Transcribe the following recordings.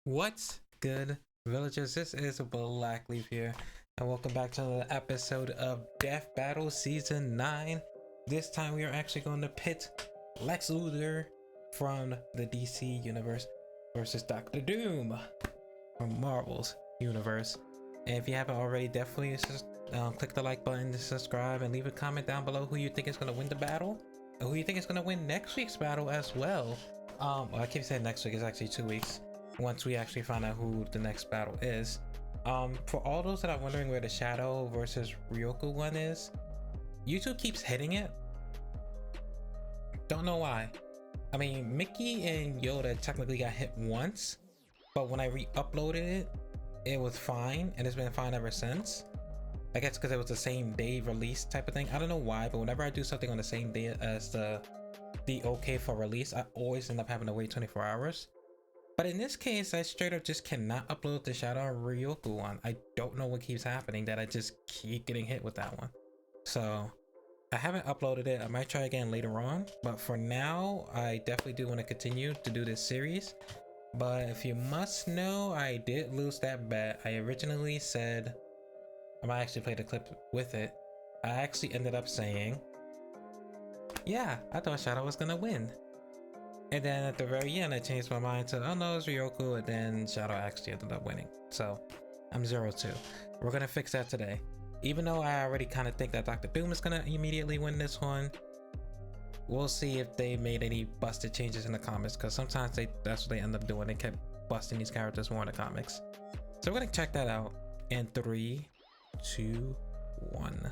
What's good, villagers? This is Blackleaf here, and welcome back to another episode of Death Battle Season 9. This time we are actually going to pit Lex Luthor from the DC Universe versus Doctor Doom from Marvel's Universe. And if you haven't already, definitely click the like button to subscribe and leave a comment down below who you think is going to win the battle and who you think is going to win next week's battle as well. I keep saying next week, it's actually 2 weeks once we actually find out who the next battle is. For all those that are wondering where the Shadow versus Ryoku one is, YouTube keeps hitting it. Don't know why. I mean, Mickey and Yoda technically got hit once, but when I re-uploaded it, it was fine, and it's been fine ever since. I guess because it was the same day release type of thing. I don't know why, but whenever I do something on the same day as the okay for release, I always end up having to wait 24 hours. But in this case, I straight up just cannot upload the Shadow Ryoku one. I don't know what keeps happening, that I just keep getting hit with that one. So I haven't uploaded it. I might try again later on, but for now, I definitely do want to continue to do this series. But if you must know, I did lose that bet. I originally said, I might actually play the clip with it. I actually ended up saying, yeah, I thought Shadow was gonna win. And then at the very end, I changed my mind to, oh no, it's Ryoku, and then Shadow actually ended up winning. So I'm 0-2. We're gonna fix that today. Even though I already kind of think that Dr. Doom is gonna immediately win this one, we'll see if they made any busted changes in the comics, because sometimes that's what they end up doing. They kept busting these characters more in the comics. So we're gonna check that out in 3, 2, 1.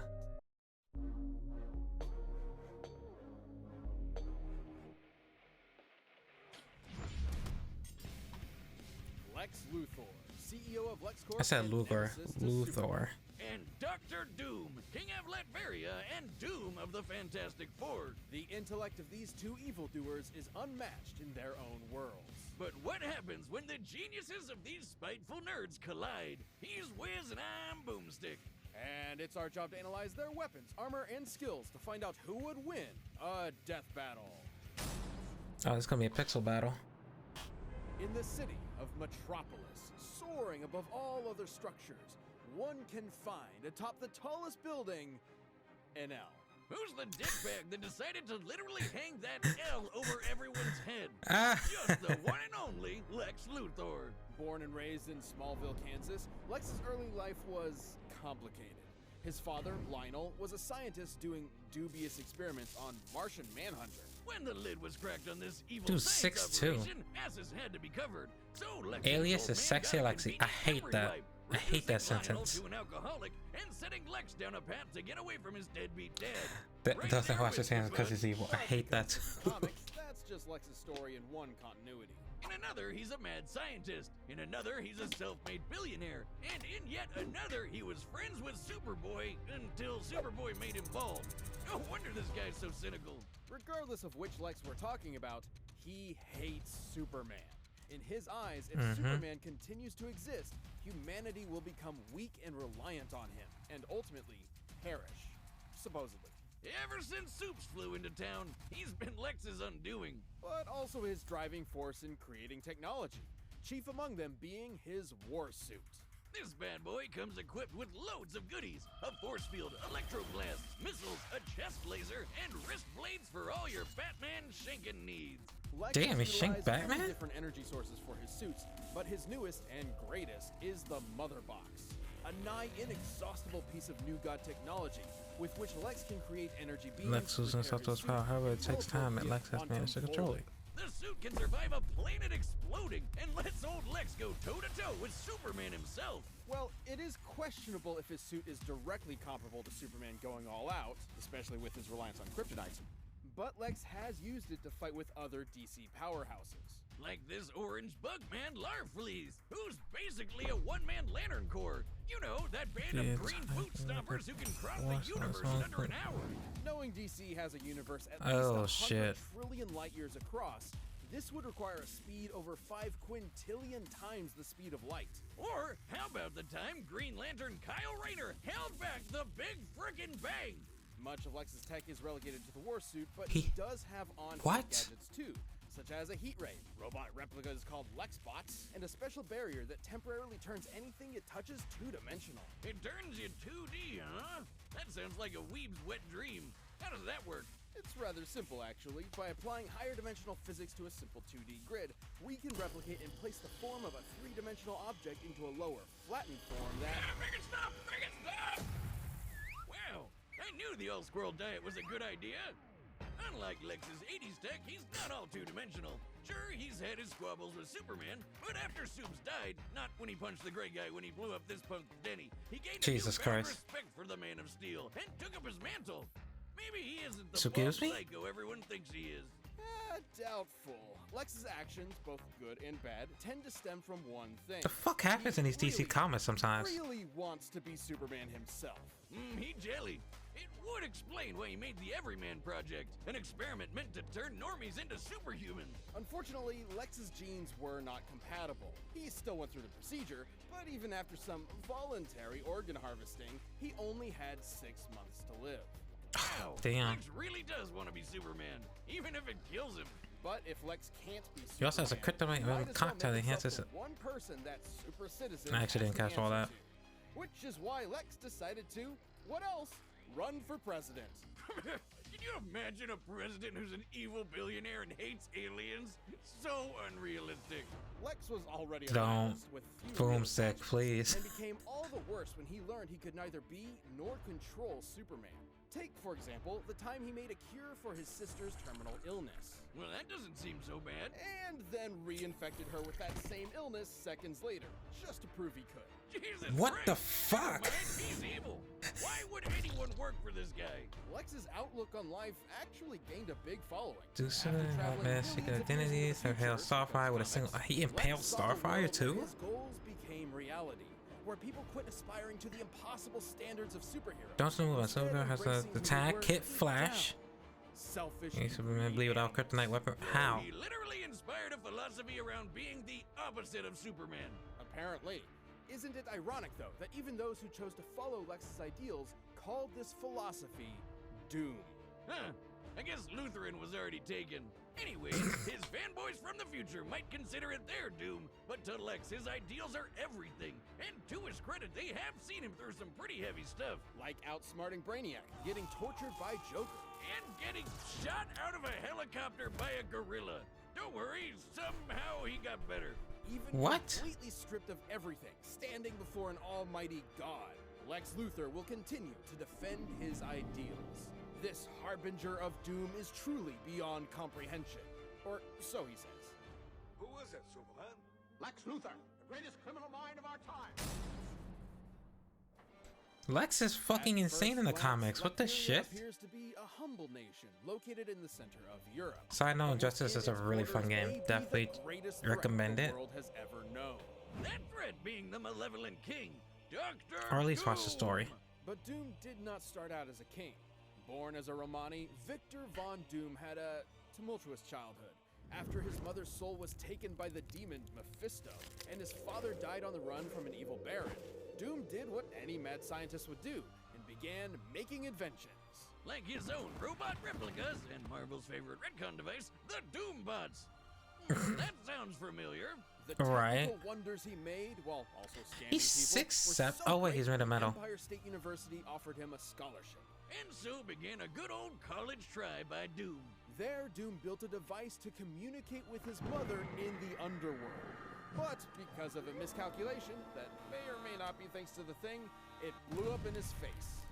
Lex Luthor, CEO of LexCorp. I said Luthor. Luthor. And Dr. Doom, King of Latveria and Doom of the Fantastic Four. The intellect of these two evildoers is unmatched in their own worlds. But what happens when the geniuses of these spiteful nerds collide? He's Wiz and I'm Boomstick. And it's our job to analyze their weapons, armor, and skills to find out who would win a death battle. Oh, it's gonna be a pixel battle. In the city of Metropolis, soaring above all other structures, one can find atop the tallest building an L. Who's the dickbag that decided to literally hang that L over everyone's head? Just the one and only Lex Luthor. Born and raised in Smallville, Kansas, Lex's early life was complicated. His father, Lionel, was a scientist doing dubious experiments on Martian Manhunter. When the lid was cracked on this evil Dude, science 6'2". operation, asses had to be covered. So Lex Alias is sexy got Lexi. convenient I hate memory that. wipe, I hate that reducing Lionel sentence. to an alcoholic and setting Lex down a path to get away from his deadbeat dad. That doesn't wash his hands because he's evil. I hate that too. Comics, that's just Lex's story in one continuity. In another, he's a mad scientist. In another, he's a self-made billionaire. And in yet another, he was friends with Superboy until Superboy made him bald. No wonder this guy's so cynical. Regardless of which Lex we're talking about, he hates Superman. In his eyes, if Mm-hmm. Superman continues to exist, humanity will become weak and reliant on him, and ultimately perish. Supposedly. Ever since Soups flew into town, he's been Lex's undoing. But also his driving force in creating technology, chief among them being his war suit. This bad boy comes equipped with loads of goodies. A force field, electroblasts, missiles, a chest laser, and wrist blades for all your Batman shanking needs. Lex Damn, he has shanked utilized many Batman? different energy sources for his suits, but his newest and greatest is the Mother Box, a nigh inexhaustible piece of new god technology with which Lex can create energy beams. Lex losing repair stuff to his his power. suit, However, it takes teleport time, and via Lex has quantum managed to control folding. it. The suit can survive a planet exploding and lets old Lex go toe-to-toe with Superman himself. Well, it is questionable if his suit is directly comparable to Superman going all out, especially with his reliance on kryptonite. But Lex has used it to fight with other DC powerhouses. Like this orange Bugman Larfleeze, who's basically a one-man Lantern Corps. You know, that band of green boot stompers who can cross the universe in under an hour. Knowing DC has a universe at Oh, least 100 shit. trillion light years across, this would require a speed over 5 quintillion times the speed of light. Or how about the time Green Lantern Kyle Rayner held back the Big Frickin' Bang? Much of Lex's tech is relegated to the war suit, but He- he does have on What? gadgets too, such as a heat ray, robot replicas called Lexbots, and a special barrier that temporarily turns anything it touches two-dimensional. It turns you 2D, huh? That sounds like a weeb's wet dream. How does that work? It's rather simple, actually. By applying higher dimensional physics to a simple 2D grid, we can replicate and place the form of a three-dimensional object into a lower, flattened form that... Make it stop! Make it stop! Wow, I knew the all-squirrel diet was a good idea. Unlike Lex's 80s tech, he's not all two-dimensional. Sure, he's had his squabbles with Superman, but after Supes died, not when he punched the gray guy when he blew up this punk Denny, he gained Jesus a newfound Christ. respect for the Man of Steel and took up his mantle. Maybe he isn't the Excuse me? psycho everyone thinks he is. Doubtful. Lex's actions, both good and bad, tend to stem from one thing. The fuck happens in these DC comics sometimes? Really wants to be Superman himself. He jelly. It would explain why he made the Everyman Project, an experiment meant to turn normies into superhumans. Unfortunately, Lex's genes were not compatible. He still went through the procedure, but even after some voluntary organ harvesting, he only had 6 months to live. Wow, Damn. Lex really does want to be Superman, even if it kills him. But if Lex can't be Superman, He also has a kryptonite might as well cocktail that make enhances himself it. the one person that super citizen I actually has didn't to catch all answer that. to. Which is why Lex decided to, what else? Run for president. Can you imagine a president who's an evil billionaire and hates aliens? So unrealistic. Lex was already a Don't nihilist with few boom real sick, attachments, please. and became all the worse when he learned he could neither be nor control Superman. Take, for example, the time he made a cure for his sister's terminal illness. Well, that doesn't seem so bad. And then reinfected her with that same illness seconds later, just to prove he could. Jesus What the Christ. fuck? Man, he's evil. Why would anyone work for this guy? Lex's outlook on life actually gained a big following. Do something After about traveling man secret millions of years identities, into the impale future, Starfire with a single. He impaled Lex saw the Starfire world too? where his goals became reality, where people quit aspiring to the impossible standards of superheroes. Don't move on. Instead, Superman has embracing the who they tag were kit deep Flash. down. Selfish. Hey, Superman bleed without kryptonite weapon. How? He literally inspired a philosophy around being the opposite of Superman. Apparently. Isn't it ironic, though, that even those who chose to follow Lex's ideals called this philosophy doom? Huh. I guess Lutheran was already taken. Anyways, his fanboys from the future might consider it their doom, but to Lex, his ideals are everything. And to his credit, they have seen him through some pretty heavy stuff. Like outsmarting Brainiac, getting tortured by Joker. And getting shot out of a helicopter by a gorilla. Don't worry, somehow he got better. Even What? completely stripped of everything, standing before an almighty god, Lex Luthor will continue to defend his ideals. This harbinger of doom is truly beyond comprehension. Or so he says. Who is it, Superman? Lex Luthor, the greatest criminal mind of our time. Lex is fucking At insane first in the glance, comics. What the Latveria shit? appears to be a humble nation located in the center of Europe. Side note, But Injustice within is a its really fun borders game. may be the Definitely greatest threat recommend the it. world has ever known. That threat being the malevolent king, Dr. Or at least watch the story. Doom. But Doom did not start out as a king. Born as a Romani, Victor Von Doom had a tumultuous childhood. After his mother's soul was taken by the demon Mephisto, and his father died on the run from an evil baron, Doom did what any mad scientist would do, and began making inventions. Like his own robot replicas and Marvel's favorite retcon device, the Doombots. That sounds familiar. The technical Right. wonders he made, while also scamming He's people, 6'7". were so Oh, wait, great he's made of that metal. Empire State University offered him a scholarship. And so began a good old college try by Doom. There, Doom built a device to communicate with his mother in the underworld. But because of a miscalculation that may or may not be thanks to the thing, it blew up in his face.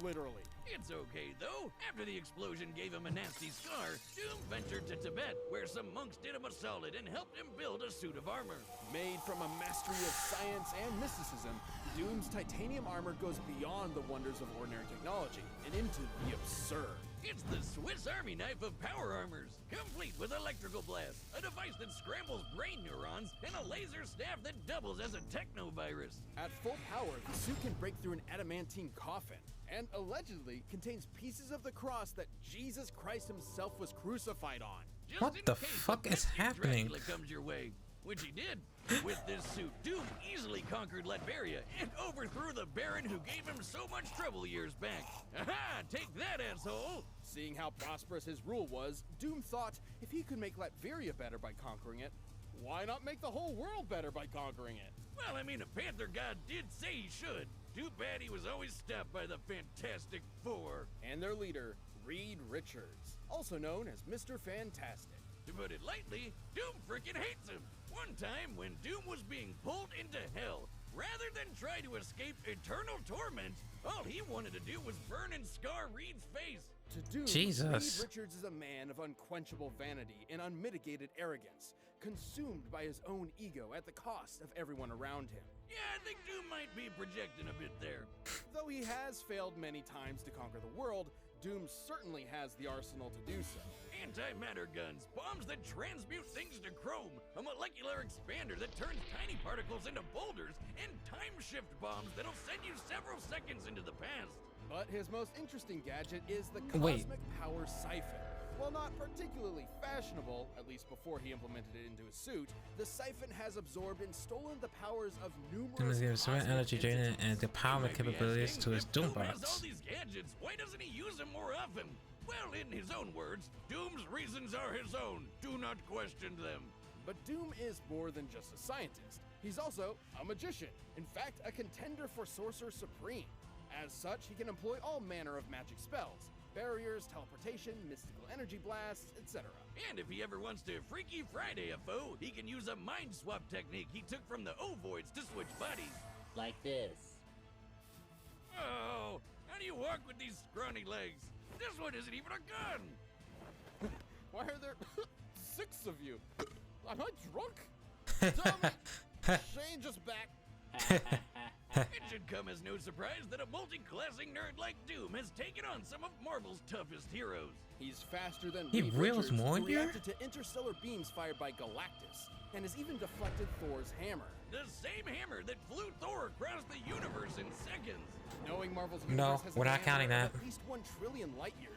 Literally. It's okay though. After the explosion gave him a nasty scar, Doom ventured to Tibet, where some monks did him a solid and helped him build a suit of armor. Made from a mastery of science and mysticism, Doom's titanium armor goes beyond the wonders of ordinary technology and into the absurd. It's the Swiss Army knife of power armors, complete with electrical blast, a device that scrambles brain neurons, and a laser staff that doubles as a technovirus. At full power, the suit can break through an adamantine coffin, and allegedly contains pieces of the cross that Jesus Christ himself was crucified on. Just What in the case fuck a is nephew happening? Dracula comes your way, which he did. With this suit, Doom easily conquered Latveria and overthrew the Baron who gave him so much trouble years back. Aha! Take that, asshole! Seeing how prosperous his rule was, Doom thought if he could make Latveria better by conquering it, why not make the whole world better by conquering it? Well, I mean, a Panther God did say he should. Too bad he was always stopped by the Fantastic Four. And their leader, Reed Richards, also known as Mr. Fantastic. To put it lightly, Doom frickin' hates him. One time, when Doom was being pulled into hell, rather than try to escape eternal torment, all he wanted to do was burn and scar Reed's face. To Doom, Jesus. Reed Richards is a man of unquenchable vanity and unmitigated arrogance, consumed by his own ego at the cost of everyone around him. Yeah, I think Doom might be projecting a bit there. Though he has failed many times to conquer the world, Doom certainly has the arsenal to do so. Antimatter guns, bombs that transmute things to chrome, a molecular expander that turns tiny particles into boulders, and time shift bombs that'll send you several seconds into the past. But his most interesting gadget is the Wait. Cosmic Power Siphon. While not particularly fashionable, at least before he implemented it into his suit, the siphon has absorbed and stolen the powers of numerous Gives cosmic energy draining entities. and the power You might be capabilities asking, to his if Doom has all Doombots. these gadgets, why doesn't he use them more often? Well, in his own words, Doom's reasons are his own. Do not question them. But Doom is more than just a scientist. He's also a magician, in fact, a contender for Sorcerer Supreme. As such, he can employ all manner of magic spells, barriers, teleportation, mystical energy blasts, etc. And if he ever wants to Freaky Friday a foe, he can use a mind swap technique he took from the Ovoids to switch bodies. Like this. Oh, how do you walk with these scrawny legs? This one isn't even a gun! Why are there 6 of you? Am I drunk? Damn it! Shane just back. It should come as no surprise that a multi-classing nerd like Doom has taken on some of Marvel's toughest heroes. He's faster than He Reed reels Richards, more who here? reacted to interstellar beams fired by Galactus, and has even deflected Thor's hammer. The same hammer that flew Thor across the universe in seconds. Knowing Marvel's No, universe has we're a not counting diameter of that. at least 1 trillion light years,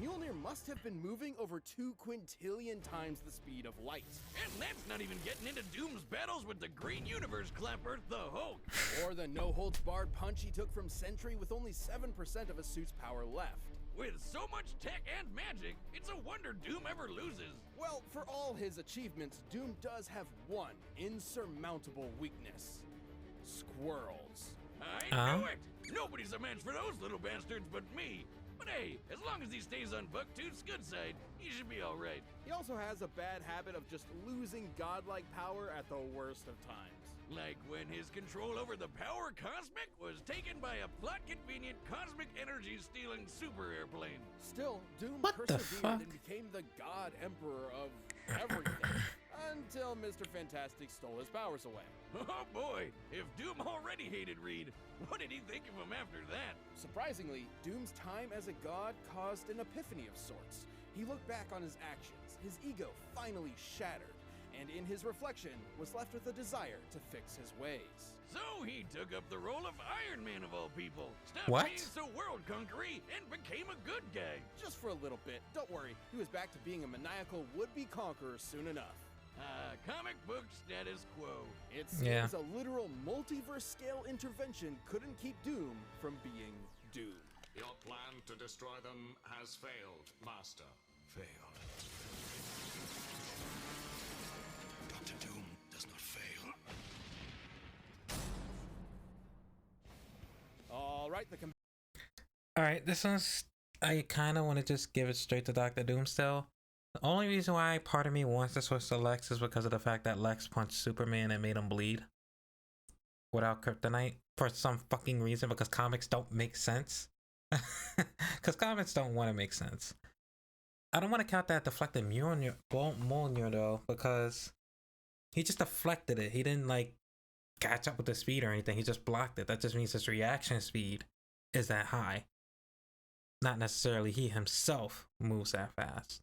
Mjolnir must have been moving over 2 quintillion times the speed of light. And that's not even getting into Doom's battles with the Green Universe Clapper, the Hulk. Or the no-holds-barred punch he took from Sentry with only 7% of his suit's power left. With so much tech and magic, it's a wonder Doom ever loses. Well, for all his achievements, Doom does have one insurmountable weakness. Squirrels. I knew it! Nobody's a match for those little bastards but me. But hey, as long as he stays on Bucktooth's good side, he should be alright. He also has a bad habit of just losing godlike power at the worst of times. Like when his control over the Power Cosmic was taken by a plot-convenient cosmic energy-stealing super airplane. Still, Doom What the persevered fuck? and became the god emperor of everything. Until Mr. Fantastic stole his powers away. Oh boy, if Doom already hated Reed, what did he think of him after that? Surprisingly, Doom's time as a god caused an epiphany of sorts. He looked back on his actions, his ego finally shattered, and in his reflection was left with a desire to fix his ways. So he took up the role of Iron Man of all people, stopped What? being so world-conquering, and became a good guy. Just for a little bit, don't worry, he was back to being a maniacal would-be conqueror soon enough. Comic book status quo. It seems Yeah. a literal multiverse-scale intervention couldn't keep Doom from being Doom. Your plan to destroy them has failed, Master. Failed. Dr. Doom does not fail. All right, All right, this one's. I kind of want to just give it straight to Dr. Doom still. The only reason why part of me wants to switch to Lex is because of the fact that Lex punched Superman and made him bleed without kryptonite for some fucking reason, because comics don't make sense. Because comics don't want to make sense. I don't want to count that deflected Mjolnir though, because he just deflected it. He didn't like catch up with the speed or anything. He just blocked it. That just means his reaction speed is that high. Not necessarily he himself moves that fast.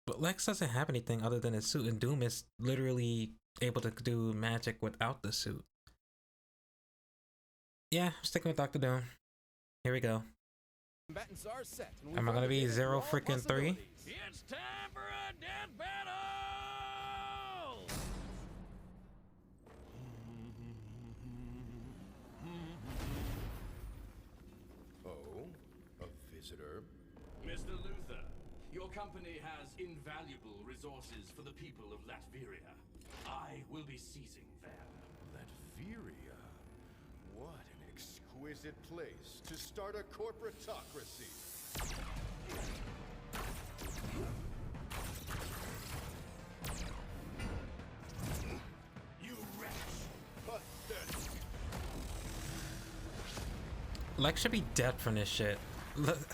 But Lex doesn't have anything other than his suit, and Doom is literally able to do magic without the suit. Yeah, I'm sticking with Dr. Doom. Here we go. Combatants are set. And Am I gonna be 0 freaking 3? It's time for a death battle! Oh, a visitor? Mr. Luthor, your company has invaluable resources for the people of Latveria. I will be seizing them. Latveria? What an exquisite place to start a corporatocracy. You wretch! Pathetic. Lex should be dead from this shit. Look,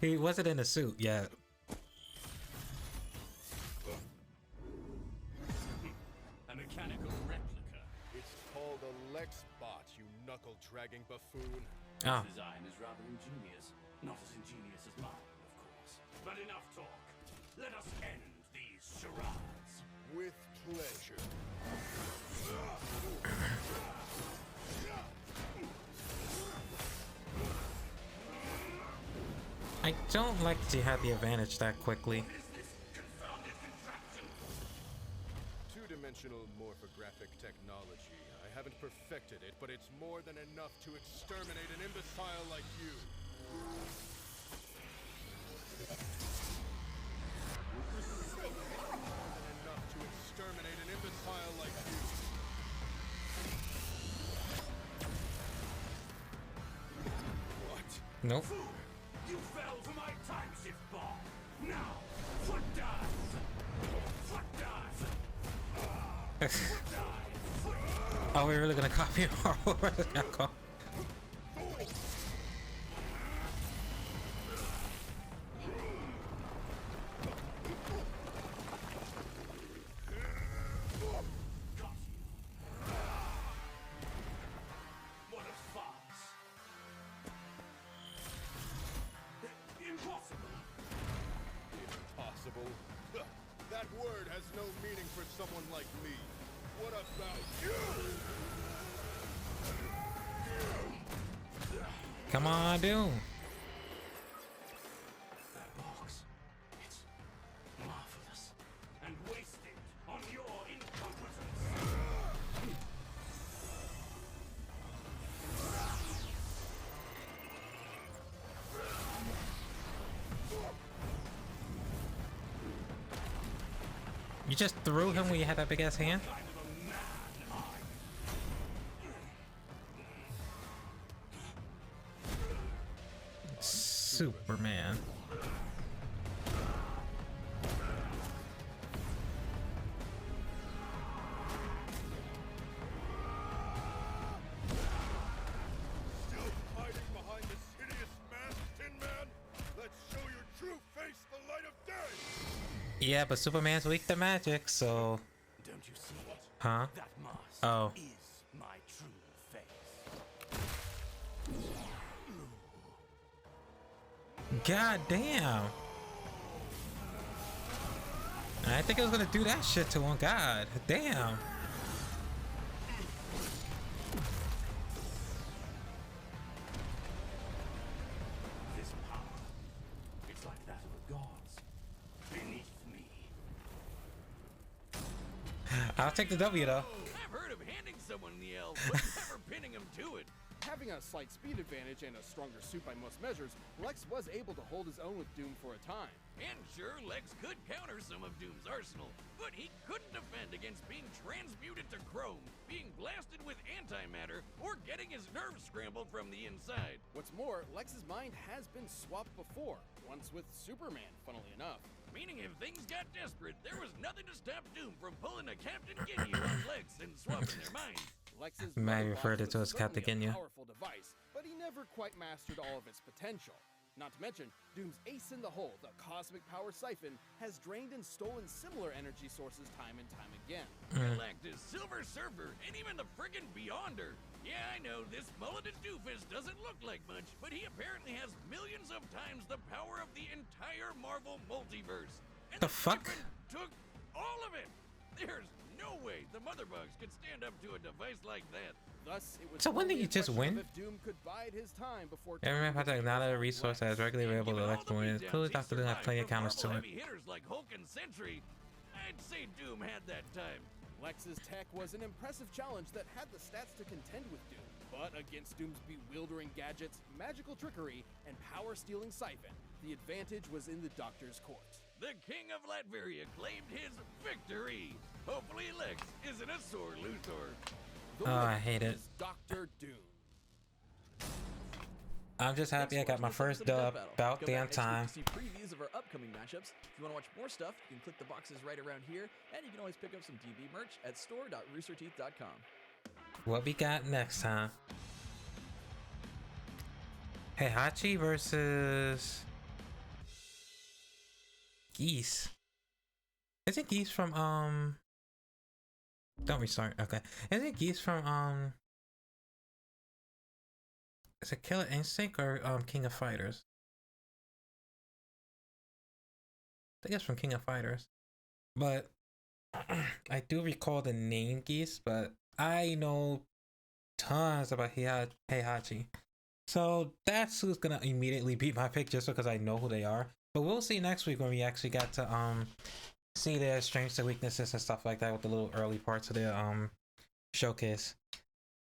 he wasn't in a suit yet. A mechanical replica. It's called a Lex bot, you knuckle-dragging buffoon. Oh, This design is rather ingenious. Not as ingenious as mine, of course. But enough talk. Let us end these charades. With pleasure. I don't like that you had the advantage that quickly. Two-dimensional morphographic technology. I haven't perfected it, but it's more than enough to exterminate an imbecile like you. Enough to exterminate an imbecile like you. What? Nope. You fell for my time shift bomb. Now, foot dive. Foot dive. Foot dive. Are we really gonna copy our Echo? What a farce. Impossible. Impossible? That word has no meaning for someone like me. What about you? Come on, Doom. That box. It's marvelous. And wasted on your incompetence. You just threw him when you had that big ass hand? Kind of a man, Superman. Still hiding behind this hideous mask, Tin Man? Let's show your true face the light of day! Yeah, but Superman's weak to magic, so... Don't you see it? Huh? That mask Oh. is my true face. God damn. I think I was gonna do that shit to him. God damn. This power, it's like that of the gods. Beneath me. I'll take the W though. I've heard of handing someone the L, but never pinning him to it. Having a slight speed advantage and a stronger suit by most measures, Lex was able to hold his own with Doom for a time. And sure, Lex could counter some of Doom's arsenal, but he couldn't defend against being transmuted to chrome, being blasted with antimatter, or getting his nerves scrambled from the inside. What's more, Lex's mind has been swapped before, once with Superman, funnily enough. Meaning if things got desperate, there was nothing to stop Doom from pulling a Captain Ginyu on Lex and swapping their minds. Lex's Man mind referred box it to was as Captain certainly Ginyu. a powerful device, but he never quite mastered all of its potential. Not to mention, Doom's ace in the hole, the cosmic power siphon, has drained and stolen similar energy sources time and time again. Galactus, Silver Surfer, and even the friggin' Beyonder. Yeah, I know, this mulleted doofus doesn't look like much, but he apparently has millions of times the power of the entire Marvel multiverse. And The fuck? Siphon took all of it! There's no way the Mother Bugs could stand up to a device like that. Thus, it was So when did only you a just question of win? if Doom could bide his time before Every map has turning not his a own resource that Lex. is regularly available to Given Lex all the wins. beatdowns Clearly, he Dr. Doom has survived plenty of from counters to Marvel it. heavy hitters like Hulk and Sentry, I'd say Doom had that time. Lex's tech was an impressive challenge that had the stats to contend with Doom, but against Doom's bewildering gadgets, magical trickery, and power-stealing siphon, the advantage was in the Doctor's court. The King of Latveria claimed his victory. Hopefully Lex isn't a sore Luthor. The Oh, I winner hate it. is Dr. Doom. I'm just happy I got my first dub about damn time. See previews of our upcoming matchups. If you want to watch more stuff, you can click the boxes right around here, and you can always pick up some DB merch at store.roosterteeth.com. What we got next time? Heihachi versus Geese. Is it Geese from Don't restart. Okay. Is it Geese from is it Killer Instinct or King of Fighters? I think it's from King of Fighters. But I do recall the name Geese, but I know tons about Heihachi. So that's who's gonna immediately beat my pick just because I know who they are. But we'll see next week when we actually got to see their strengths and weaknesses and stuff like that with the little early parts of their showcase.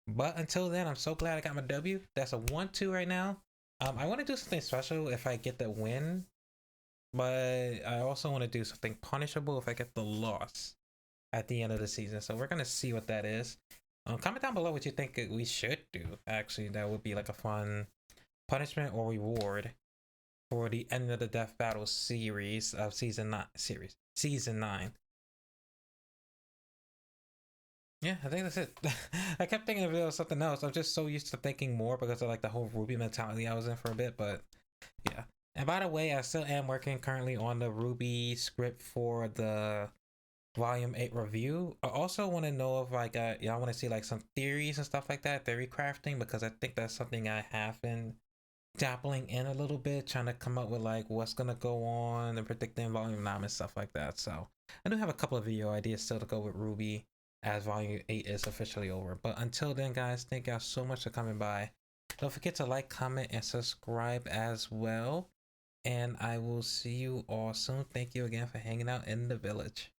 But until then, I'm so glad I got my W. That's a 1-2 right now. I want to do something special if I get the win, but I also want to do something punishable if I get the loss at the end of the season. So we're gonna see what that is. Comment down below what you think we should do. Actually, that would be like a fun punishment or reward for the end of the Death Battle series of season 9. Yeah, I think that's it. I kept thinking if there was something else. I'm just so used to thinking more because of like the whole Ruby mentality I was in for a bit, but yeah. And by the way, I still am working currently on the Ruby script for the Volume 8 review. I also want to know if like y'all want to see like some theories and stuff like that, theory crafting, because I think that's something I have been dabbling in a little bit, trying to come up with like what's gonna go on and predicting Volume 9 and stuff like that. So I do have a couple of video ideas still to go with Ruby as Volume 8 is officially over. But until then, guys, thank y'all so much for coming by. Don't forget to like, comment, and subscribe as well. And I will see you all soon. Thank you again for hanging out in the village.